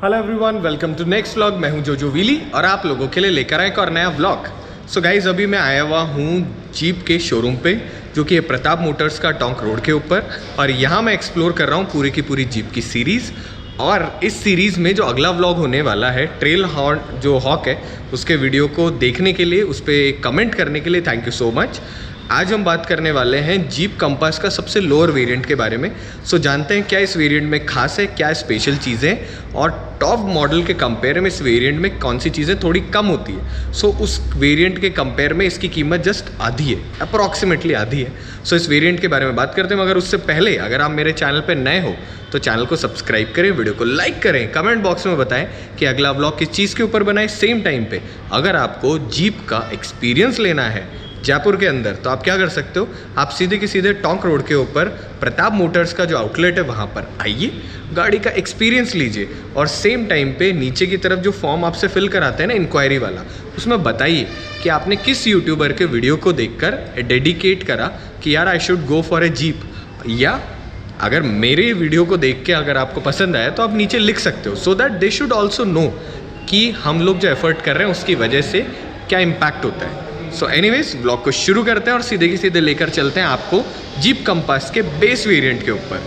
Hello everyone, welcome to next vlog. मैं हूं जोजो विली और आप लोगों के लिए लेकर आए एक और नया व्लॉग। सो गाइज, अभी मैं आया हुआ हूं जीप के शोरूम पे, जो कि है प्रताप मोटर्स का टोंक रोड के ऊपर। और यहां मैं एक्सप्लोर कर रहा हूं पूरी की पूरी जीप की सीरीज़। और इस सीरीज़ में जो अगला व्लॉग होने वाला है, ट्रेल हॉर्न जो हॉक है, उसके वीडियो को देखने के लिए, उस पर कमेंट करने के लिए थैंक यू सो मच। आज हम बात करने वाले हैं जीप कंपास का सबसे लोअर वेरिएंट के बारे में। सो जानते हैं क्या इस वेरिएंट में खास है, क्या स्पेशल चीज़ें, और टॉप मॉडल के कंपेयर में इस वेरिएंट में कौन सी चीज़ें थोड़ी कम होती है। सो उस वेरिएंट के कंपेयर में इसकी कीमत जस्ट आधी है, अप्रॉक्सीमेटली आधी है। सो इस वेरिएंट के बारे में बात करते हैं, मगर उससे पहले अगर आप मेरे चैनल पर नए हो तो चैनल को सब्सक्राइब करें, वीडियो को लाइक करें, कमेंट बॉक्स में बताएं कि अगला व्लॉग किस चीज़ के ऊपर बनाए सेम टाइम पे। अगर आपको जीप का एक्सपीरियंस लेना है जयपुर के अंदर, तो आप क्या कर सकते हो, आप सीधे के सीधे टोंक रोड के ऊपर प्रताप मोटर्स का जो आउटलेट है वहाँ पर आइए, गाड़ी का एक्सपीरियंस लीजिए, और सेम टाइम पे नीचे की तरफ जो फॉर्म आपसे फिल कराते हैं ना, इंक्वायरी वाला, उसमें बताइए कि आपने किस यूट्यूबर के वीडियो को देखकर डेडिकेट करा कि यार I should go for a jeep. या अगर मेरे वीडियो को देख के अगर आपको पसंद आया तो आप नीचे लिख सकते हो, so that they should also know कि हम लोग जो एफर्ट कर रहे हैं उसकी वजह से क्या इम्पैक्ट होता है। सो एनीवेज, ब्लॉग को शुरू करते हैं और सीधे के सीधे लेकर चलते हैं आपको जीप कंपास के बेस वेरिएंट के ऊपर।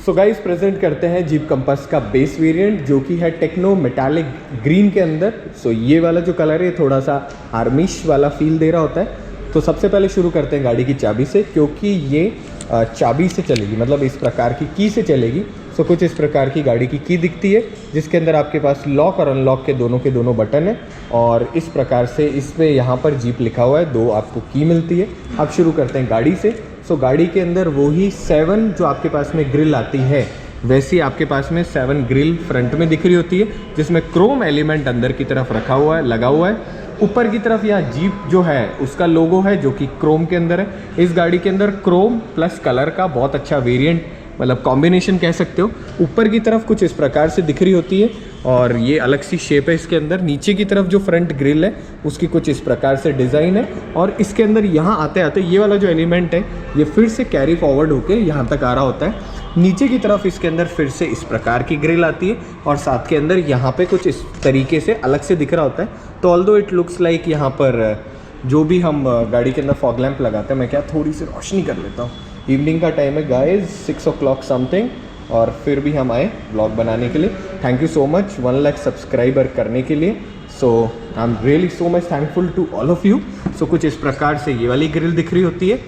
सो गाइस, प्रेजेंट करते हैं जीप कंपास का बेस वेरिएंट, जो कि है टेक्नो मेटालिक ग्रीन के अंदर। सो ये वाला जो कलर है थोड़ा सा आर्मिश वाला फील दे रहा होता है। तो सबसे पहले शुरू करते हैं गाड़ी की चाबी से, क्योंकि ये चाबी से चलेगी, मतलब इस प्रकार की की से चलेगी। सो कुछ इस प्रकार की गाड़ी की की दिखती है, जिसके अंदर आपके पास लॉक और अनलॉक के दोनों बटन है। और इस प्रकार से इसमें यहाँ पर जीप लिखा हुआ है, 2 आपको की मिलती है। अब शुरू करते हैं गाड़ी से। सो गाड़ी के अंदर वही 7 जो आपके पास में ग्रिल आती है, वैसी आपके पास में 7 ग्रिल फ्रंट में दिख रही होती है, जिसमें क्रोम एलिमेंट अंदर की तरफ रखा हुआ है, लगा हुआ है। ऊपर की तरफ यहाँ जीप जो है उसका लोगो है, जो कि क्रोम के अंदर है। इस गाड़ी के अंदर क्रोम प्लस कलर का बहुत अच्छा वेरिएंट, मतलब कॉम्बिनेशन कह सकते हो। ऊपर की तरफ कुछ इस प्रकार से दिख रही होती है, और ये अलग सी शेप है इसके अंदर। नीचे की तरफ जो फ्रंट ग्रिल है उसकी कुछ इस प्रकार से डिज़ाइन है, और इसके अंदर यहाँ आते आते ये वाला जो एलिमेंट है ये फिर से कैरी फॉरवर्ड होके यहाँ तक आ रहा होता है। नीचे की तरफ इसके अंदर फिर से इस प्रकार की ग्रिल आती है, और साथ के अंदर यहाँ पे कुछ इस तरीके से अलग से दिख रहा होता है। तो ऑल्दो इट लुक्स लाइक यहाँ पर जो भी हम गाड़ी के अंदर फॉग लैंप लगाते हैं, मैं क्या थोड़ी सी रोशनी कर लेता हूँ। इवनिंग का टाइम है गाइज, 6 o'clock समथिंग, और फिर भी हम आए ब्लॉग बनाने के लिए। Thank you so much 1 lakh subscriber करने के लिए। So I am really so much thankful to all of you. So कुछ इस प्रकार से ये वाली ग्रिल दिख रही होती है।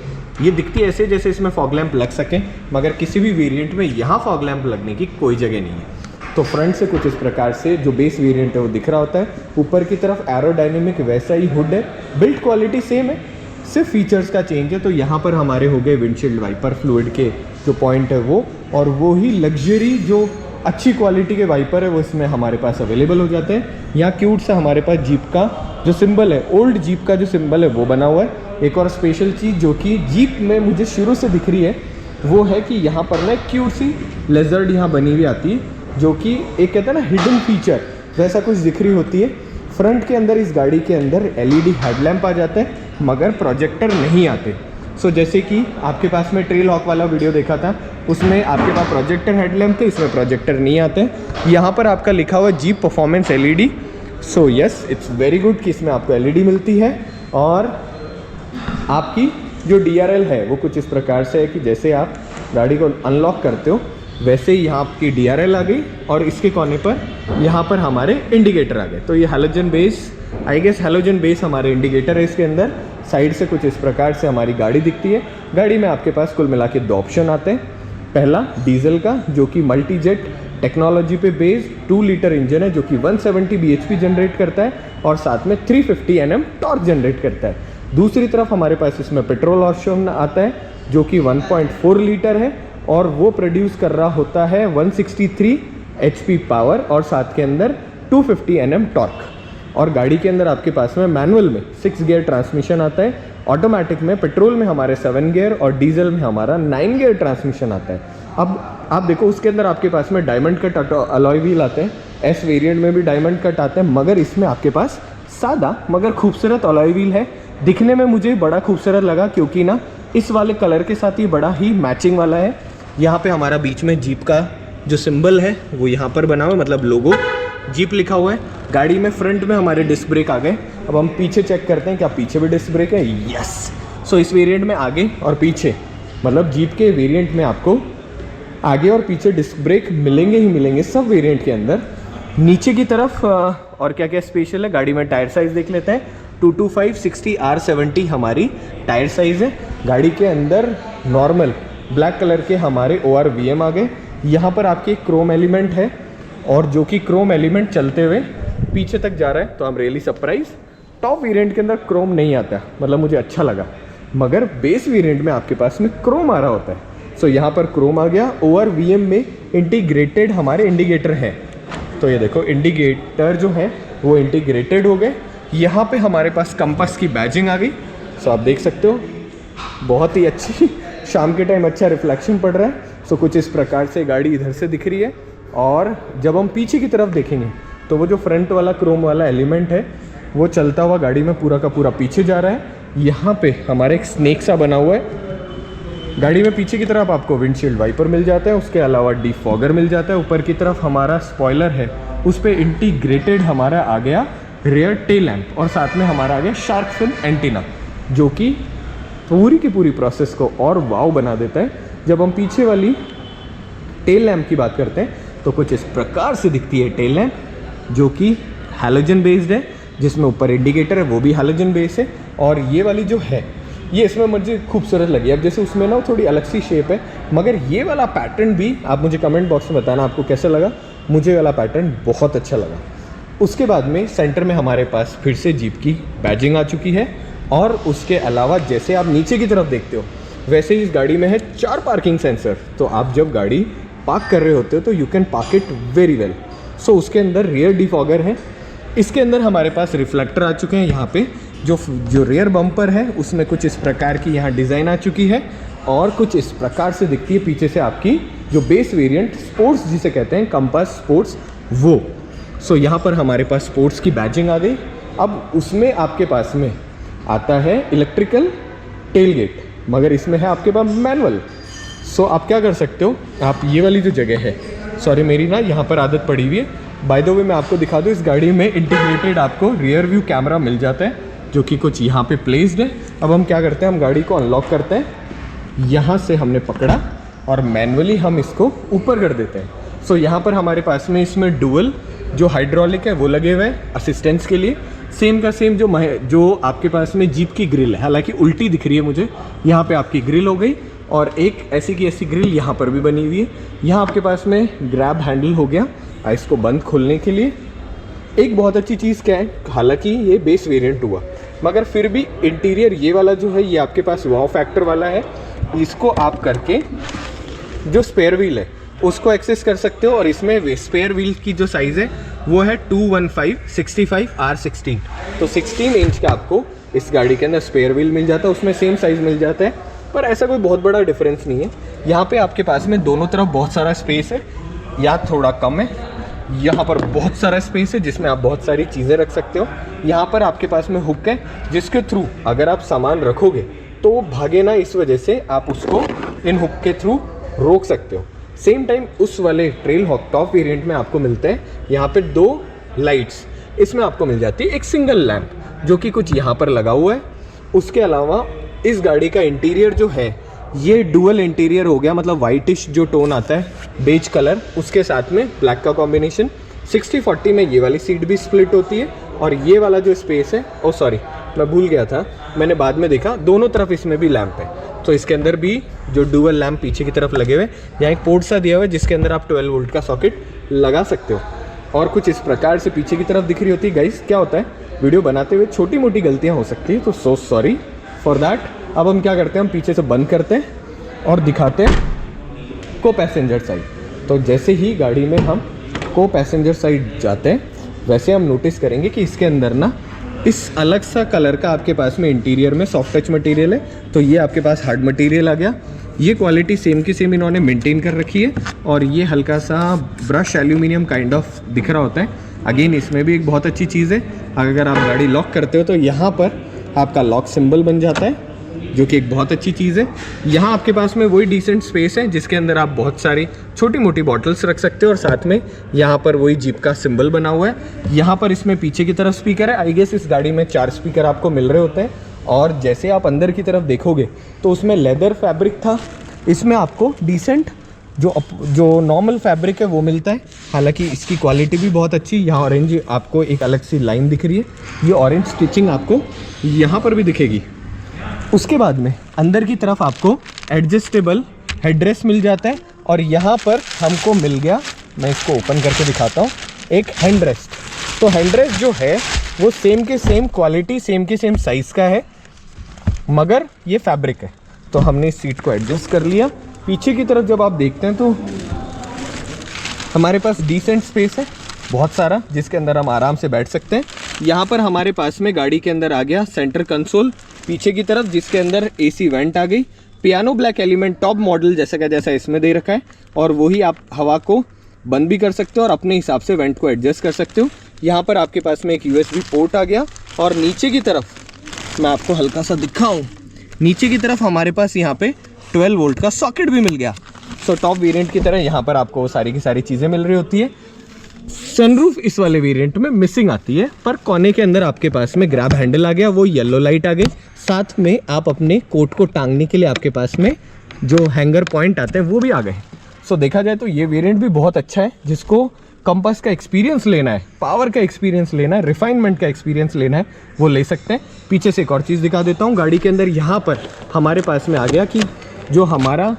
ये दिखती है ऐसे जैसे इसमें फॉग लैंप लग सकें, मगर किसी भी वेरिएंट में यहाँ फॉग लैंप लगने की कोई जगह नहीं है। तो फ्रंट से कुछ इस प्रकार से जो बेस वेरिएंट है वो दिख रहा होता है। ऊपर की तरफ एरोडायनेमिक वैसा ही हुड है, बिल्ड क्वालिटी सेम है, सिर्फ फीचर्स का चेंज है। तो यहाँ पर हमारे हो गए विंडशील्ड वाइपर फ्लूइड के जो पॉइंट है वो, और वो ही लग्जरी जो अच्छी क्वालिटी के वाइपर है वो इसमें हमारे पास अवेलेबल हो जाते हैं। यहाँ क्यूट सा हमारे पास जीप का जो सिंबल है, ओल्ड जीप का जो सिंबल है वो बना हुआ है। एक और स्पेशल चीज़ जो कि जीप में मुझे शुरू से दिख रही है वो है कि यहाँ पर ना क्यूट सी लेजर्ड यहाँ बनी हुई आती है, जो कि एक कहते हैं ना हिडन फीचर, वैसा कुछ दिख रही होती है। फ्रंट के अंदर इस गाड़ी के अंदर LED हेडलैम्प आ जाते हैं, मगर प्रोजेक्टर नहीं आते। सो जैसे कि आपके पास में ट्रेल हॉक वाला वीडियो देखा था, उसमें आपके पास प्रोजेक्टर हेडलैम्प थे, इसमें प्रोजेक्टर नहीं आते। यहाँ पर आपका लिखा हुआ jeep performance LED। So yes, it's very good कि इसमें आपको LED मिलती है। और आपकी जो DRL है वो कुछ इस प्रकार से है कि जैसे आप गाड़ी को अनलॉक करते हो वैसे ही यहाँ आपकी DRL आ गई, और इसके कोने पर यहाँ पर हमारे इंडिकेटर आ गए। तो ये halogen base, I guess halogen base हमारे इंडिकेटर है इसके अंदर। साइड से कुछ इस प्रकार से हमारी गाड़ी दिखती है। गाड़ी में आपके पास कुल मिला के 2 ऑप्शन आते हैं। पहला डीजल का, जो कि मल्टी जेट टेक्नोलॉजी पे बेस्ड 2 लीटर इंजन है, जो कि 170 bhp जनरेट करता है, और साथ में 350 Nm टॉर्क जनरेट करता है। दूसरी तरफ हमारे पास इसमें पेट्रोल ऑप्शन आता है, जो कि 1.4 लीटर है, और वो प्रोड्यूस कर रहा होता है 163 HP पावर, और साथ के अंदर 250 Nm टॉर्क। और गाड़ी के अंदर आपके पास में मैनुअल में 6 गियर ट्रांसमिशन आता है, ऑटोमेटिक में, पेट्रोल में हमारे 7 गियर, और डीजल में हमारा 9 गियर ट्रांसमिशन आता है। अब आप देखो उसके अंदर आपके पास में डायमंड कट अलॉय व्हील आते हैं, एस वेरिएंट में भी डायमंड कट आते हैं, मगर इसमें आपके पास सादा मगर खूबसूरत अलॉय व्हील है। दिखने में मुझे बड़ा खूबसूरत लगा, क्योंकि ना इस वाले कलर के साथ ये बड़ा ही मैचिंग वाला है। यहाँ पे हमारा बीच में जीप का जो सिंबल है वो यहाँ पर बना हुआ है, मतलब लोगो जीप लिखा हुआ है। गाड़ी में फ्रंट में हमारे डिस्क ब्रेक आ गए। अब हम पीछे चेक करते हैं, क्या पीछे भी डिस्क ब्रेक है? यस। सो इस वेरिएंट में आगे और पीछे, मतलब जीप के वेरिएंट में आपको आगे और पीछे डिस्क ब्रेक मिलेंगे ही मिलेंगे सब वेरिएंट के अंदर। नीचे की तरफ और क्या क्या स्पेशल है, गाड़ी में टायर साइज़ देख लेते हैं। 225/60 R70 हमारी टायर साइज़ है। गाड़ी के अंदर नॉर्मल ब्लैक कलर के हमारे ORVM आ गए। यहाँ पर आपके क्रोम एलिमेंट है, और जो कि क्रोम एलिमेंट चलते हुए पीछे तक जा रहा है, तो I'm really surprise. Top variant के अंदर क्रोम नहीं आता, मतलब मुझे अच्छा लगा, मगर बेस वेरिएंट में आपके पास में क्रोम आ रहा होता है। सो यहाँ पर क्रोम आ गया। ORVM में इंटीग्रेटेड हमारे इंडिकेटर हैं, तो ये देखो इंडिकेटर जो है वो इंटीग्रेटेड हो गए। यहाँ पे हमारे पास कंपास की बैजिंग आ गई। सो आप देख सकते हो बहुत ही अच्छी, शाम के टाइम अच्छा रिफ्लेक्शन पड़ रहा है। सो कुछ इस प्रकार से गाड़ी इधर से दिख रही है। और जब हम पीछे की तरफ देखेंगे तो वो जो फ्रंट वाला क्रोम वाला एलिमेंट है वो चलता हुआ गाड़ी में पूरा का पूरा पीछे जा रहा है। यहाँ पे हमारे एक स्नेक सा बना हुआ है। गाड़ी में पीछे की तरफ आपको विंडशील्ड वाइपर मिल जाता है, उसके अलावा डिफॉगर मिल जाता है। ऊपर की तरफ हमारा स्पॉइलर है, उस पर इंटीग्रेटेड हमारा आ गया रियर टेल लैम्प, और साथ में हमारा आ गया शार्क फिन एंटीना, जो कि पूरी की पूरी प्रोसेस को और वाव बना देता है। जब हम पीछे वाली टेल लैम्प की बात करते हैं तो कुछ इस प्रकार से दिखती है टेल लैम्प, जो कि हैलोजन बेस्ड है, जिसमें ऊपर इंडिकेटर है वो भी हैलोजन बेस्ड है। और ये वाली जो है ये इसमें मुझे खूबसूरत लगी। अब जैसे उसमें ना थोड़ी अलग सी शेप है, मगर ये वाला पैटर्न भी आप मुझे कमेंट बॉक्स में बताना आपको कैसा लगा। मुझे वाला पैटर्न बहुत अच्छा लगा। उसके बाद में सेंटर में हमारे पास फिर से जीप की बैजिंग आ चुकी है, और उसके अलावा जैसे आप नीचे की तरफ देखते हो वैसे ही इस गाड़ी में है 4 पार्किंग सेंसर। तो आप जब गाड़ी पार्क कर रहे होते हो तो you can park it very well. So उसके अंदर रियर डिफॉगर है। इसके अंदर हमारे पास रिफ्लेक्टर आ चुके हैं। यहाँ पे जो रियर बम्पर है उसमें कुछ इस प्रकार की यहाँ डिज़ाइन आ चुकी है, और कुछ इस प्रकार से दिखती है पीछे से आपकी जो बेस वेरिएंट स्पोर्ट्स जिसे कहते हैं, कंपास स्पोर्ट्स, वो। सो यहाँ पर हमारे पास स्पोर्ट्स की बैजिंग आ गई। अब उसमें आपके पास में आता है इलेक्ट्रिकल टेलगेट, मगर इसमें है आपके पास मैनुअल। सो आप क्या कर सकते हो, आप ये वाली जो जगह है, सॉरी मेरी ना यहाँ पर आदत पड़ी हुई है, बाय द वे मैं आपको दिखा दूँ, इस गाड़ी में इंटीग्रेटेड आपको रियर व्यू कैमरा मिल जाता है, जो कि कुछ यहाँ पे प्लेस्ड है। अब हम क्या करते हैं, हम गाड़ी को अनलॉक करते हैं। यहाँ से हमने पकड़ा और मैनुअली हम इसको ऊपर कर देते हैं। सो यहाँ पर हमारे पास में इसमें डुअल जो हाइड्रोलिक है वो लगे हुए हैं असिस्टेंस के लिए। सेम का सेम जो आपके पास में जीप की ग्रिल है, हालांकि उल्टी दिख रही है मुझे, यहाँ पे आपकी ग्रिल हो गई, और एक ऐसी की ऐसी ग्रिल यहाँ पर भी बनी हुई है। यहाँ आपके पास में ग्रैब हैंडल हो गया इसको बंद खोलने के लिए। एक बहुत अच्छी चीज़ क्या है, हालांकि ये बेस वेरिएंट हुआ, मगर फिर भी इंटीरियर ये वाला जो है ये आपके पास वाव फैक्टर वाला है। इसको आप करके जो स्पेयर व्हील है उसको एक्सेस कर सकते हो, और इसमें स्पेयर व्हील की जो साइज़ है वो है 215/65 R16। तो 16 इंच का आपको इस गाड़ी के अंदर स्पेयर व्हील मिल जाता है, उसमें सेम साइज़ मिल जाता है, पर ऐसा कोई बहुत बड़ा डिफरेंस नहीं है। यहाँ पे आपके पास में दोनों तरफ बहुत सारा स्पेस है, या थोड़ा कम है। यहाँ पर बहुत सारा स्पेस है जिसमें आप बहुत सारी चीज़ें रख सकते हो। यहाँ पर आपके पास में हुक है, जिसके थ्रू अगर आप सामान रखोगे तो वो भागे ना, इस वजह से आप उसको इन हुक के थ्रू रोक सकते हो। सेम टाइम उस वाले ट्रेल हॉक टॉप वेरिएंट में आपको मिलते हैं यहाँ पे 2 लाइट्स। इसमें आपको मिल जाती है एक सिंगल लैंप जो कि कुछ यहाँ पर लगा हुआ है। उसके अलावा इस गाड़ी का इंटीरियर जो है ये डुअल इंटीरियर हो गया, मतलब वाइटिश जो टोन आता है बेज कलर, उसके साथ में ब्लैक का कॉम्बिनेशन। 60/40 में ये वाली सीट भी स्प्लिट होती है, और ये वाला जो स्पेस है, ओ सॉरी मैं भूल गया था, मैंने बाद में देखा, दोनों तरफ इसमें भी लैंप है। तो इसके अंदर भी जो डुअल लैंप पीछे की तरफ लगे हुए, यहाँ एक पोर्ट सा दिया हुआ है जिसके अंदर आप 12 वोल्ट का सॉकेट लगा सकते हो, और कुछ इस प्रकार से पीछे की तरफ दिख रही होती है। गाइस क्या होता है, वीडियो बनाते हुए छोटी मोटी गलतियाँ हो सकती है, तो सो सॉरी फॉर दैट। अब हम क्या करते हैं, हम पीछे से बंद करते हैं और दिखाते हैं को पैसेंजर साइड। तो जैसे ही गाड़ी में हम को पैसेंजर साइड जाते हैं, वैसे हम नोटिस करेंगे कि इसके अंदर ना इस अलग सा कलर का आपके पास में इंटीरियर में सॉफ्ट टच मटेरियल है। तो ये आपके पास हार्ड मटेरियल आ गया। ये क्वालिटी सेम की सेम इन्होंने मेंटेन कर रखी है, और ये हल्का सा ब्रश एल्यूमिनियम काइंड ऑफ दिख रहा होता है। अगेन इसमें भी एक बहुत अच्छी चीज़ है, अगर आप गाड़ी लॉक करते हो तो यहाँ पर आपका लॉक सिंबल बन जाता है, जो कि एक बहुत अच्छी चीज़ है। यहाँ आपके पास में वही डिसेंट स्पेस है जिसके अंदर आप बहुत सारी छोटी मोटी बॉटल्स रख सकते हो और साथ में यहाँ पर वही जीप का सिंबल बना हुआ है। यहाँ पर इसमें पीछे की तरफ स्पीकर है। आई गेस इस गाड़ी में 4 स्पीकर आपको मिल रहे होते हैं और जैसे आप अंदर की तरफ देखोगे तो उसमें लेदर फैब्रिक था, इसमें आपको डिसेंट जो नॉर्मल फैब्रिक है वो मिलता है। हालांकि इसकी क्वालिटी भी बहुत अच्छी। यहाँ ऑरेंज आपको एक अलग सी लाइन दिख रही है, ये ऑरेंज स्टिचिंग आपको यहाँ पर भी दिखेगी। उसके बाद में अंदर की तरफ आपको एडजस्टेबल हेडरेस्ट मिल जाता है और यहाँ पर हमको मिल गया, मैं इसको ओपन करके दिखाता हूँ, एक हैंड रेस्ट। तो हैंड रेस्ट जो है वो सेम के सेम क्वालिटी, सेम के सेम साइज़ का है, मगर ये फैब्रिक है। तो हमने इस सीट को एडजस्ट कर लिया। पीछे की तरफ जब आप देखते हैं तो हमारे पास डिसेंट स्पेस है बहुत सारा, जिसके अंदर हम आराम से बैठ सकते हैं। यहाँ पर हमारे पास में गाड़ी के अंदर आ गया सेंटर कंसोल पीछे की तरफ, जिसके अंदर एसी वेंट आ गई। Piano black element top model जैसा का जैसा इसमें दे रखा है और वही आप हवा को बंद भी कर सकते हो और अपने हिसाब से वेंट को एडजस्ट कर सकते हो। यहाँ पर आपके पास में एक USB पोर्ट आ गया और नीचे की तरफ मैं आपको हल्का सा दिखाऊं, नीचे की तरफ हमारे पास यहाँ पे 12 वोल्ट का सॉकेट भी मिल गया। सो टॉप वेरिएंट की तरह यहाँ पर आपको सारी की सारी चीज़ें मिल रही होती है। सनरूफ इस वाले वेरिएंट में मिसिंग आती है, पर कोने के अंदर आपके पास में ग्रैब हैंडल आ गया, वो येलो लाइट आ गई। साथ में आप अपने कोट को टांगने के लिए आपके पास में जो हैंगर पॉइंट आते हैं वो भी आ गए। सो देखा जाए तो ये वेरिएंट भी बहुत अच्छा है। जिसको कंपास का एक्सपीरियंस लेना है, पावर का एक्सपीरियंस लेना है, रिफाइनमेंट का एक्सपीरियंस लेना है, वो ले सकते हैं। पीछे से एक और चीज़ दिखा देता हूँ। गाड़ी के अंदर यहाँ पर हमारे पास में आ गया कि जो हमारा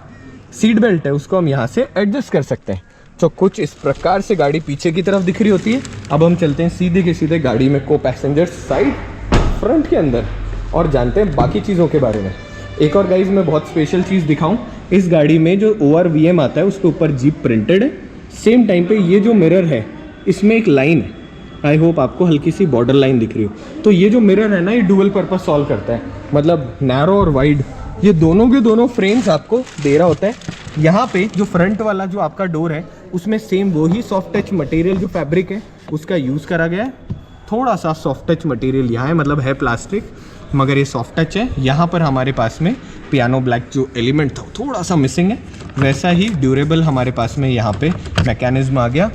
सीट बेल्ट है उसको हम यहाँ से एडजस्ट कर सकते हैं। तो कुछ इस प्रकार से गाड़ी पीछे की तरफ दिख रही होती है। अब हम चलते हैं सीधे के सीधे गाड़ी में को पैसेंजर साइड फ्रंट के अंदर और जानते हैं बाकी चीज़ों के बारे में। एक और गाइज मैं बहुत स्पेशल चीज़ दिखाऊं, इस गाड़ी में जो ORVM आता है उसके ऊपर जीप प्रिंटेड है। सेम टाइम पे ये जो मिरर है इसमें एक लाइन है, आई होप आपको हल्की सी बॉर्डर लाइन दिख रही हो। तो ये जो मिरर है ना, ये डुअल पर्पस सॉल्व करता है, मतलब नैरो और वाइड ये दोनों के दोनों फ्रेम्स आपको दे रहा होता है। यहाँ पे जो फ्रंट वाला जो आपका डोर है उसमें सेम वही सॉफ्ट टच मटेरियल जो फैब्रिक है उसका यूज़ करा गया है। थोड़ा सा सॉफ्ट टच मटेरियल यहाँ है, मतलब है प्लास्टिक मगर ये सॉफ्ट टच है। यहाँ पर हमारे पास में पियानो ब्लैक जो एलिमेंट था थोड़ा सा मिसिंग है, वैसा ही ड्यूरेबल हमारे पास में यहाँ पे मैकेनिज्म आ गया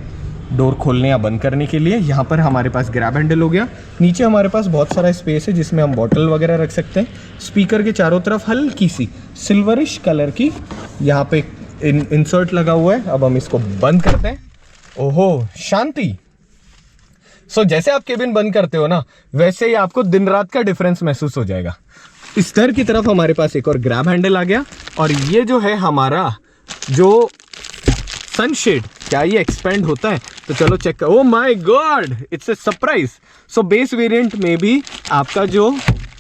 डोर खोलने या बंद करने के लिए। यहाँ पर हमारे पास ग्रैब हैंडल हो गया। नीचे हमारे पास बहुत सारा स्पेस है जिसमें हम बॉटल वगैरह रख सकते हैं। स्पीकर के चारों तरफ हल्की सी सिल्वरिश कलर की यहाँ पे इंसर्ट लगा हुआ है। अब हम इसको बंद करते हैं। ओहो शांति। सो जैसे आप केबिन बंद करते हो ना, वैसे ही आपको दिन रात का डिफरेंस महसूस हो जाएगा। इस तरह की तरफ हमारे पास एक और ग्रैब हैंडल आ गया और ये जो है हमारा जो सनशेड, क्या ये एक्सपेंड होता है? तो चलो चेक करो। Oh my God, it's a surprise. So base variant में भी आपका जो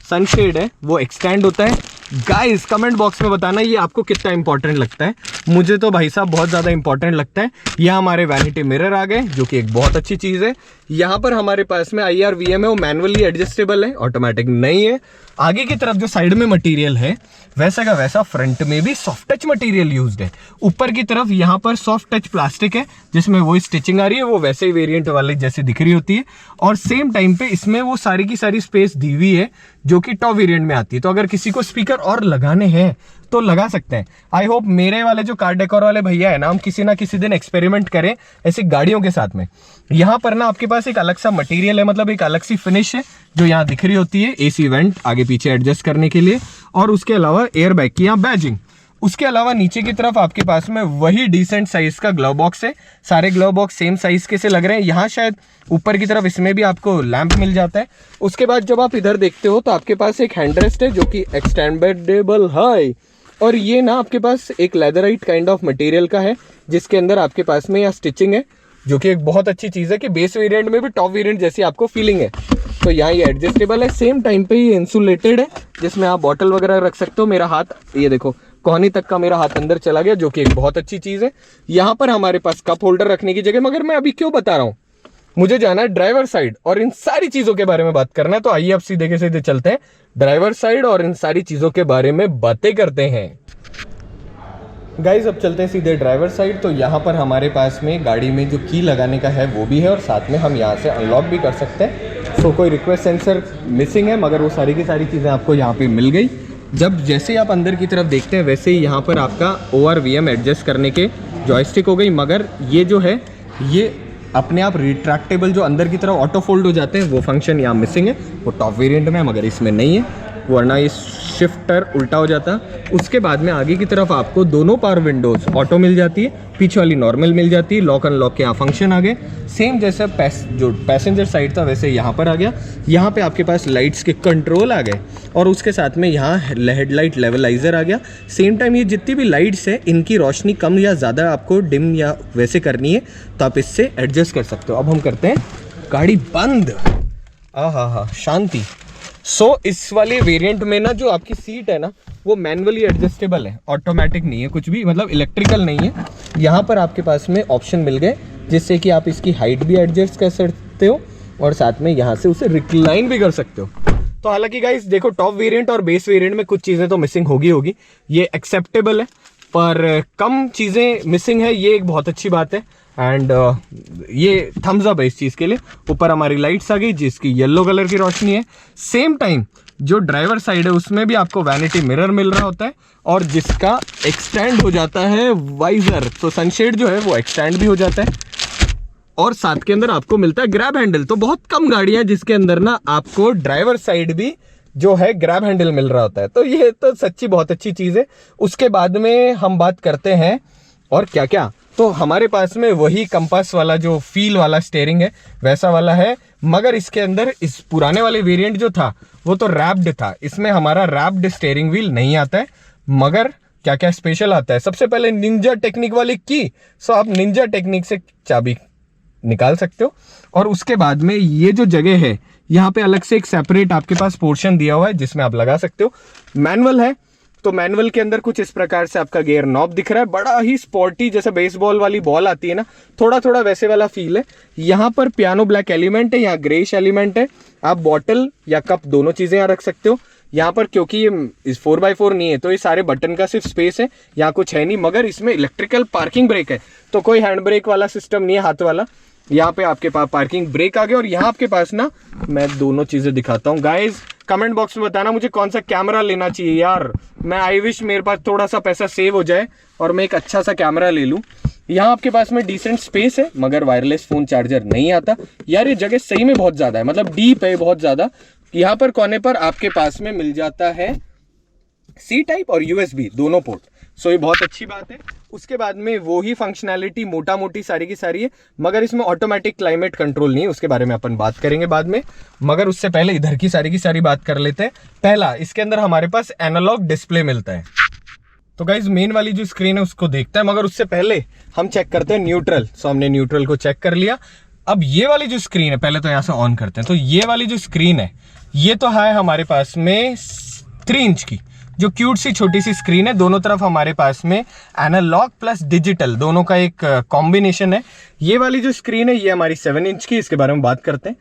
सनशेड है वो एक्सटेंड होता है। गाइस कमेंट बॉक्स में बताना ये आपको कितना इंपॉर्टेंट लगता है। मुझे तो भाई साहब बहुत ज़्यादा इंपॉर्टेंट लगता है। यहाँ हमारे वैनिटी मिरर आ गए जो कि एक बहुत अच्छी चीज़ है। यहाँ पर हमारे पास में IRVM है, वो मैनुअली एडजस्टेबल है, ऑटोमेटिक नहीं है। आगे की तरफ जो साइड में मटेरियल है वैसा का वैसा फ्रंट में भी सॉफ्ट टच मटेरियल यूज्ड है। ऊपर की तरफ यहाँ पर सॉफ्ट टच प्लास्टिक है जिसमें वो स्टिचिंग आ रही है, वो वैसे ही वेरिएंट वाले जैसे दिख रही होती है। और सेम टाइम पे इसमें वो सारी की सारी स्पेस दी हुई है जो कि टॉप वेरिएंट में आती है। तो अगर किसी को स्पीकर और लगाने हैं तो लगा सकते हैं। आई होप मेरे वाले जो कार डेकोर वाले भैया है ना, हम किसी ना किसी दिन एक्सपेरिमेंट करें ऐसी गाड़ियों के साथ में। यहाँ पर ना आपके पास एक अलग सा मटेरियल है, मतलब एक अलग सी फिनिश है जो यहाँ दिख रही होती है। AC वेंट आगे पीछे एडजस्ट करने के लिए और उसके अलावा एयर बैग की यहाँ बैजिंग। उसके अलावा नीचे की तरफ आपके पास में वही डिसेंट साइज का ग्लव बॉक्स है। सारे ग्लव बॉक्स सेम साइज के से लग रहे हैं। यहाँ शायद ऊपर की तरफ इसमें भी आपको लैंप मिल जाता है। उसके बाद जब आप इधर देखते हो तो आपके पास एक हैंडरेस्ट है जो कि एक्सटेंडेबल है और ये ना आपके पास एक लेदराइट काइंड ऑफ मटेरियल का है जिसके अंदर आपके पास में यहाँ स्टिचिंग है जो कि एक बहुत अच्छी चीज़ है कि बेस वेरिएंट में भी टॉप वेरिएंट जैसी आपको फीलिंग है। तो यहाँ ये एडजस्टेबल है, सेम टाइम पे ये इंसुलेटेड है जिसमें आप बॉटल वगैरह रख सकते हो। मेरा हाथ ये देखो कोहनी तक का मेरा हाथ अंदर चला गया जो कि एक बहुत अच्छी चीज़ है। यहाँ पर हमारे पास कप होल्डर रखने की जगह, मगर मैं अभी क्यों बता रहा हूँ, मुझे जाना है ड्राइवर साइड और इन सारी चीज़ों के बारे में बात करना है। तो आइए अब सीधे के सीधे चलते हैं ड्राइवर साइड और इन सारी चीज़ों के बारे में बातें करते हैं। गाइज अब चलते हैं सीधे ड्राइवर साइड। तो यहाँ पर हमारे पास में गाड़ी में जो की लगाने का है वो भी है और साथ में हम यहाँ से अनलॉक भी कर सकते हैं। सो कोई रिक्वेस्ट सेंसर मिसिंग है मगर वो सारी की सारी चीज़ें आपको यहाँ पे मिल गई। जब जैसे ही आप अंदर की तरफ देखते हैं वैसे ही यहाँ पर आपका ORVM एडजस्ट करने के जॉयस्टिक हो गई, मगर ये जो है ये अपने आप रिट्रैक्टेबल जो अंदर की तरफ ऑटो फोल्ड हो जाते हैं वो फंक्शन यहाँ मिसिंग है, वो टॉप वेरिएंट में है मगर इसमें नहीं है, वरना ये शिफ्टर उल्टा हो जाता। उसके बाद में आगे की तरफ आपको दोनों पावर विंडोज़ ऑटो मिल जाती है, पीछे वाली नॉर्मल मिल जाती है, लॉक अनलॉक के यहाँ फंक्शन आ गए। सेम जैसा जो पैसेंजर साइड था वैसे यहाँ पर आ गया। यहाँ पे आपके पास लाइट्स के कंट्रोल आ गए और उसके साथ में यहाँ हेडलाइट लेवलाइजर आ गया। सेम टाइम ये जितनी भी लाइट्स है इनकी रोशनी कम या ज़्यादा आपको डिम या वैसे करनी है तो आप इससे एडजस्ट कर सकते हो। अब हम करते हैं गाड़ी बंद। हाँ शांति। इस वाले वेरिएंट में ना जो आपकी सीट है ना वो मैनुअली एडजस्टेबल है, ऑटोमेटिक नहीं है कुछ भी, मतलब इलेक्ट्रिकल नहीं है। यहाँ पर आपके पास में ऑप्शन मिल गए जिससे कि आप इसकी हाइट भी एडजस्ट कर सकते हो और साथ में यहाँ से उसे रिक्लाइन भी कर सकते हो। तो हालांकि गाइस देखो, टॉप वेरिएंट और बेस वेरिएंट में कुछ चीज़ें तो मिसिंग होगी, ये एक्सेप्टेबल है, पर कम चीज़ें मिसिंग है, ये एक बहुत अच्छी बात है। एंड ये थम्स अप है इस चीज़ के लिए। ऊपर हमारी लाइट्स आ गई जिसकी येलो कलर की रोशनी है। सेम टाइम जो ड्राइवर साइड है उसमें भी आपको वैनिटी मिरर मिल रहा होता है और जिसका एक्सटेंड हो जाता है वाइजर, तो सनशेड जो है वो एक्सटेंड भी हो जाता है। और साथ के अंदर आपको मिलता है ग्रैब हैंडल। तो बहुत कम गाड़ियां जिसके अंदर ना आपको ड्राइवर साइड भी जो है ग्रैब हैंडल मिल रहा होता है, तो ये तो सच्ची बहुत अच्छी चीज़ है। उसके बाद में हम बात करते हैं और क्या क्या, तो हमारे पास में वही कंपास वाला जो फील वाला स्टीयरिंग है वैसा वाला है, मगर इसके अंदर इस पुराने वाले वेरिएंट जो था वो तो रैप्ड था, इसमें हमारा रैप्ड स्टीयरिंग व्हील नहीं आता है। मगर क्या क्या स्पेशल आता है, सबसे पहले निंजा टेक्निक वाली की, सो आप निंजा टेक्निक से चाबी निकाल सकते हो। और उसके बाद में ये जो जगह है यहाँ पे अलग से एक सेपरेट आपके पास पोर्शन दिया हुआ है जिसमें आप लगा सकते हो। मैनुअल है तो मैनुअल के अंदर कुछ इस प्रकार से आपका गियर नॉब दिख रहा है, बड़ा ही स्पोर्टी, जैसे बेसबॉल वाली बॉल आती है ना, थोड़ा थोड़ा वैसे वाला फील है। यहाँ पर पियानो ब्लैक एलिमेंट है, यहाँ ग्रेश एलिमेंट है, आप बॉटल या कप दोनों चीजें यहाँ रख सकते हो। यहाँ पर क्योंकि ये इस 4x4 नहीं है तो ये सारे बटन का सिर्फ स्पेस है, यहाँ कुछ है नहीं, मगर इसमें इलेक्ट्रिकल पार्किंग ब्रेक है, तो कोई हैंड ब्रेक वाला सिस्टम नहीं है हाथ वाला। यहाँ पे आपके पास पार्किंग ब्रेक आ गया और यहाँ आपके पास ना, मैं दोनों चीजें दिखाता हूँ गाइज, कमेंट बॉक्स में बताना मुझे कौन सा कैमरा लेना चाहिए यार। मैं आई विश मेरे पास थोड़ा सा पैसा सेव हो जाए और मैं एक अच्छा सा कैमरा ले लूँ। यहाँ आपके पास में डिसेंट स्पेस है मगर वायरलेस फोन चार्जर नहीं आता यार, ये जगह सही में बहुत ज्यादा है, मतलब डीप है बहुत ज्यादा। यहाँ पर कोने पर आपके पास में मिल जाता है C टाइप और USB दोनों पोर्ट, सो ये बहुत अच्छी बात है। उसके बाद में वो ही फंक्शनैलिटी मोटा मोटी सारी की सारी है, मगर इसमें ऑटोमेटिक क्लाइमेट कंट्रोल नहीं है, उसके बारे में अपन बात करेंगे बाद में। मगर उससे पहले इधर की सारी बात कर लेते हैं। पहला, इसके अंदर हमारे पास एनालॉग डिस्प्ले मिलता है, तो गाइज मेन वाली जो स्क्रीन है उसको देखता है, मगर उससे पहले हम चेक करते हैं न्यूट्रल। सो हमने न्यूट्रल को चेक कर लिया। अब ये वाली जो स्क्रीन है, पहले तो यहाँ से ऑन करते हैं, तो ये वाली जो स्क्रीन है ये तो है हमारे पास में 3 इंच की जो क्यूट सी छोटी सी स्क्रीन है। दोनों तरफ हमारे पास में एनालॉग प्लस डिजिटल दोनों का एक कॉम्बिनेशन है। ये वाली जो स्क्रीन है ये हमारी 7 इंच की, इसके बारे में बात करते हैं।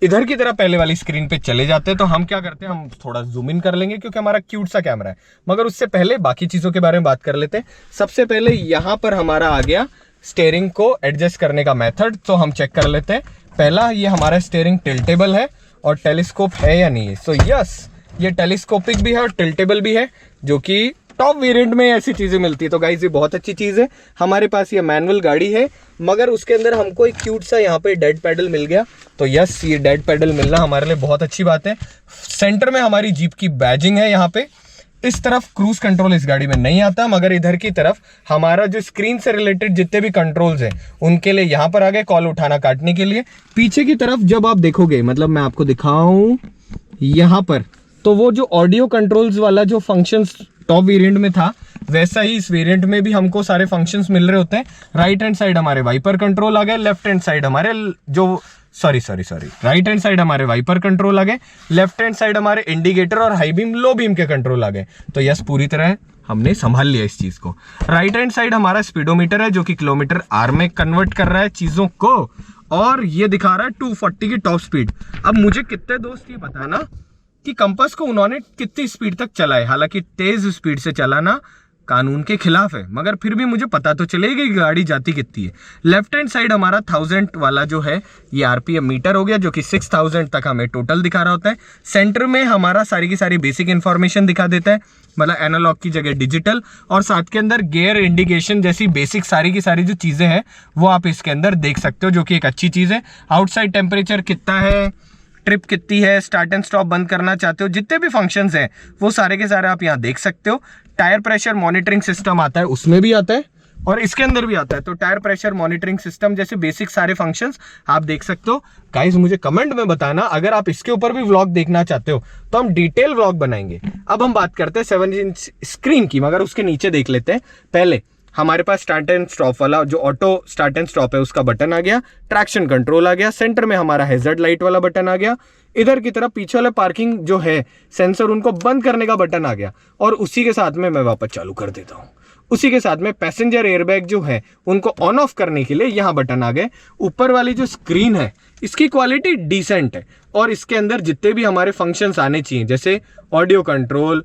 इधर की तरफ पहले वाली स्क्रीन पे चले जाते हैं, तो हम क्या करते हैं, हम थोड़ा जूम इन कर लेंगे क्योंकि हमारा क्यूट सा कैमरा है, मगर उससे पहले बाकी चीज़ों के बारे में बात कर लेते हैं। सबसे पहले यहाँ पर हमारा आ गया स्टीयरिंग को एडजस्ट करने का मेथड, तो हम चेक कर लेते हैं। पहला, ये हमारा स्टीयरिंग टिल्टेबल है और टेलीस्कोप है या नहीं है। सो यस, ये टेलीस्कोपिक भी है और टिल्टेबल भी है, जो कि टॉप वेरिएंट में ऐसी चीज़ें मिलती है, तो गाइज ये बहुत अच्छी चीज़ है। हमारे पास ये मैनुअल गाड़ी है मगर उसके अंदर हमको एक क्यूट सा यहाँ पे डेड पैडल मिल गया, तो यस ये डेड पैडल मिलना हमारे लिए बहुत अच्छी बात है। सेंटर में हमारी जीप की बैजिंग है यहाँ पे। इस तरफ क्रूज कंट्रोल इस गाड़ी में नहीं आता, मगर इधर की तरफ हमारा जो स्क्रीन से रिलेटेड जितने भी कंट्रोल्स हैं उनके लिए यहाँ पर आ गए, कॉल उठाना काटने के लिए। पीछे की तरफ जब आप देखोगे, मतलब मैं आपको दिखाऊं यहाँ पर, तो वो जो ऑडियो कंट्रोल्स वाला जो फंक्शंस टॉप वेरिएंट में था वैसा ही इस वेरिएंट में भी हमको सारे फंक्शंस मिल रहे होते हैं। राइट हैंड साइड हमारे वाइपर कंट्रोल आ गए, लेफ्ट हैंड साइड हमारे जो राइट हैंड साइड हमारे वाइपर कंट्रोल आ गए, लेफ्ट हैंड साइड हमारे इंडिकेटर और हाई बीम लो बीम के कंट्रोल आ गए। तो यस, पूरी तरह हमने संभाल लिया इस चीज को। राइट हैंड साइड हमारा स्पीडोमीटर है जो कि किलोमीटर आर में कन्वर्ट कर रहा है चीजों को, और ये दिखा रहा है 240 की टॉप स्पीड। अब मुझे कितने दोस्त ये बताना कि कंपास को उन्होंने कितनी स्पीड तक चलाए, हालांकि तेज स्पीड से चलाना कानून के खिलाफ है, मगर फिर भी मुझे पता तो चलेगी गाड़ी जाती कितनी है। लेफ्ट हैंड साइड हमारा 1000 वाला जो है ये आरपीएम मीटर हो गया, जो कि 6000 तक हमें टोटल दिखा रहा होता है। सेंटर में हमारा सारी की सारी बेसिक इंफॉर्मेशन दिखा देता है, मतलब एनालॉग की जगह डिजिटल, और साथ के अंदर गियर इंडिकेशन जैसी बेसिक सारी की सारी जो चीज़ें हैं वो आप इसके अंदर देख सकते हो, जो कि एक अच्छी चीज़ है। आउटसाइड टेम्परेचर कितना है, ट्रिप कितनी है, स्टार्ट एंड स्टॉप बंद करना चाहते हो, जितने भी फंक्शंस हैं वो सारे के सारे आप यहाँ देख सकते हो। टायर प्रेशर मॉनिटरिंग सिस्टम आता है, उसमें भी आता है और इसके अंदर भी आता है। तो टायर प्रेशर मॉनिटरिंग सिस्टम जैसे बेसिक सारे फंक्शंस आप देख सकते हो। गाइस मुझे कमेंट में बताना अगर आप इसके ऊपर भी व्लॉग देखना चाहते हो तो हम डिटेल व्लॉग बनाएंगे। अब हम बात करते हैं 7 इंच स्क्रीन की, मगर उसके नीचे देख लेते हैं। पहले हमारे पास स्टार्ट एंड स्टॉप वाला जो ऑटो स्टार्ट एंड स्टॉप है उसका बटन आ गया, ट्रैक्शन कंट्रोल आ गया, सेंटर में हमारा हैजर्ड लाइट वाला बटन आ गया, इधर की तरफ पीछे वाले पार्किंग जो है सेंसर उनको बंद करने का बटन आ गया, और उसी के साथ में मैं वापस चालू कर देता हूं। उसी के साथ में पैसेंजर एयरबैग जो है उनको ऑन ऑफ करने के लिए यहाँ बटन आ गए। ऊपर वाली जो स्क्रीन है इसकी क्वालिटी डिसेंट है, और इसके अंदर जितने भी हमारे फंक्शंस आने चाहिए जैसे ऑडियो कंट्रोल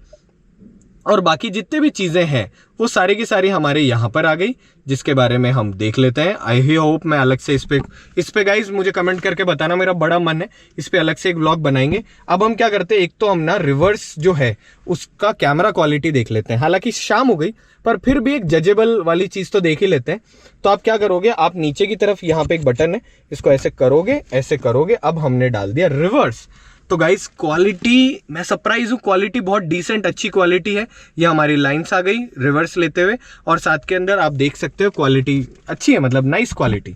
और बाकी जितने भी चीज़ें हैं वो सारी की सारी हमारे यहाँ पर आ गई, जिसके बारे में हम देख लेते हैं। आई होप मैं अलग से इस पे गाइज मुझे कमेंट करके बताना, मेरा बड़ा मन है इस पे अलग से एक व्लॉग बनाएंगे। अब हम क्या करते हैं, एक तो हम ना रिवर्स जो है उसका कैमरा क्वालिटी देख लेते हैं। हालांकि शाम हो गई पर फिर भी एक जजेबल वाली चीज़ तो देख ही लेते हैं। तो आप क्या करोगे, आप नीचे की तरफ यहाँ पे एक बटन है, इसको ऐसे करोगे, ऐसे करोगे, अब हमने डाल दिया रिवर्स। तो गाइस क्वालिटी मैं सरप्राइज हूँ, क्वालिटी बहुत डिसेंट अच्छी क्वालिटी है। ये हमारी लाइंस आ गई रिवर्स लेते हुए, और साथ के अंदर आप देख सकते हो क्वालिटी अच्छी है, मतलब नाइस क्वालिटी।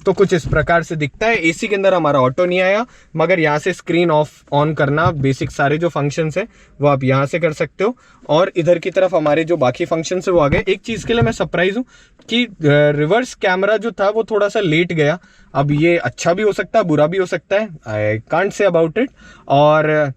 तो कुछ इस प्रकार से दिखता है। एसी के अंदर हमारा ऑटो नहीं आया, मगर यहाँ से स्क्रीन ऑफ ऑन करना बेसिक सारे जो फंक्शंस है वो आप यहाँ से कर सकते हो, और इधर की तरफ हमारे जो बाकी फंक्शंस है वो आ गए। एक चीज़ के लिए मैं सरप्राइज हूँ कि रिवर्स कैमरा जो था वो थोड़ा सा लेट गया। अब ये अच्छा भी हो सकता है बुरा भी हो सकता है, I can't say about it. और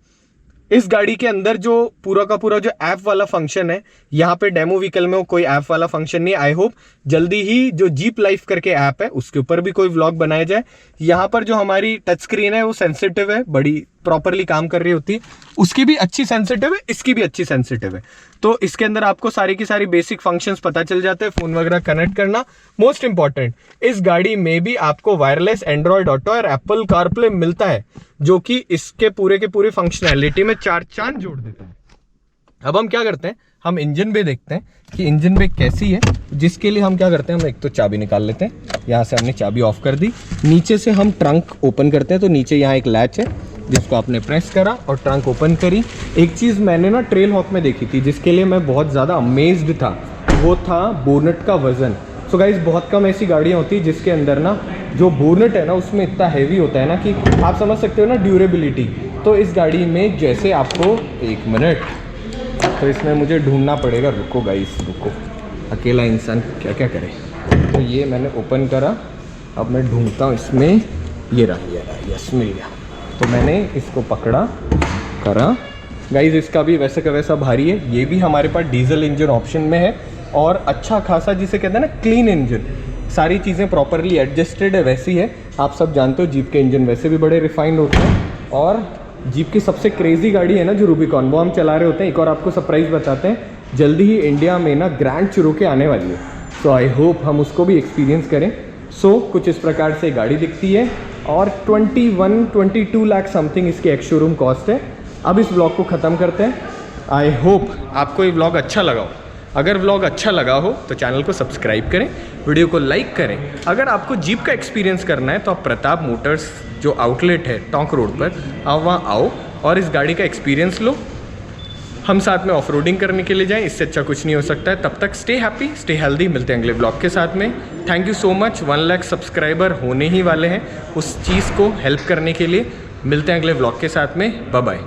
इस गाड़ी के अंदर जो पूरा का पूरा जो ऐप वाला फंक्शन है, यहाँ पे डेमो व्हीकल में कोई ऐप वाला फंक्शन नहीं है। आई होप जल्दी ही जो जीप लाइफ करके ऐप है उसके ऊपर भी कोई व्लॉग बनाया जाए। यहाँ पर जो हमारी टच स्क्रीन है वो सेंसिटिव है, बड़ी प्रॉपरली काम कर रही होती है, उसकी भी अच्छी सेंसिटिव है, इसकी भी अच्छी सेंसिटिव है। तो इसके अंदर आपको सारी की सारी बेसिक फंक्शंस पता चल जाते हैं, फोन वगैरह कनेक्ट करना। मोस्ट इंपॉर्टेंट, इस गाड़ी में भी आपको वायरलेस एंड्रॉयड ऑटो और एप्पल कारप्ले मिलता है, जो कि इसके पूरे के पूरे फंक्शनैलिटी में 4 चांद जोड़ देता है। अब हम क्या करते हैं, हम इंजन बे देखते हैं कि इंजन बे कैसी है, जिसके लिए हम क्या करते हैं, हम एक तो चाबी निकाल लेते हैं। यहाँ से हमने चाबी ऑफ कर दी, नीचे से हम ट्रंक ओपन करते हैं। तो नीचे यहाँ एक लैच है जिसको आपने प्रेस करा और ट्रंक ओपन करी। एक चीज़ मैंने ना ट्रेल हॉक में देखी थी जिसके लिए मैं बहुत ज़्यादा अमेज्ड था, वो था बोनेट का वजन। सो गाइस बहुत कम ऐसी गाड़ियाँ होती है जिसके अंदर ना जो बोनेट है ना उसमें इतना हैवी होता है ना कि आप समझ सकते हो ना ड्यूरेबिलिटी। तो इस गाड़ी में जैसे आपको, एक मिनट, तो इसमें मुझे ढूंढना पड़ेगा, रुको गाइस रुको, अकेला इंसान क्या क्या करे। तो ये मैंने ओपन करा, अब मैं ढूंढता हूँ इसमें, ये रहा, यस मिल गया। तो मैंने इसको पकड़ा करा। गाइस इसका भी वैसे का वैसा भारी है, ये भी हमारे पास डीजल इंजन ऑप्शन में है, और अच्छा खासा जिसे कहते हैं ना क्लीन इंजन, सारी चीज़ें प्रॉपरली एडजस्टेड है, वैसी है। आप सब जानते हो जीप के इंजन वैसे भी बड़े रिफाइंड होते हैं, और जीप की सबसे क्रेजी गाड़ी है ना जो रूबिकॉन, वो हम चला रहे होते हैं। एक और आपको सरप्राइज़ बताते हैं, जल्दी ही इंडिया में ना ग्रैंड चिरोकी आने वाली है, सो आई होप हम उसको भी एक्सपीरियंस करें। सो कुछ इस प्रकार से गाड़ी दिखती है, और 21-22 लाख समथिंग इसकी एक्स शोरूम कॉस्ट है। अब इस ब्लॉग को ख़त्म करते हैं। आई होप आपको ये ब्लॉग अच्छा लगा हो। अगर व्लॉग अच्छा लगा हो तो चैनल को सब्सक्राइब करें, वीडियो को लाइक करें। अगर आपको जीप का एक्सपीरियंस करना है तो आप प्रताप मोटर्स जो आउटलेट है टोंक रोड पर, आप वहाँ आओ और इस गाड़ी का एक्सपीरियंस लो। हम साथ में ऑफ रोडिंग करने के लिए जाएं, इससे अच्छा कुछ नहीं हो सकता है। तब तक स्टे हैप्पी, स्टे हेल्दी। मिलते हैं अगले ब्लॉग के साथ में। Thank you so much. 1 lakh subscriber होने ही वाले हैं, उस चीज़ को हेल्प करने के लिए। मिलते हैं अगले ब्लॉग के साथ में। Bye bye.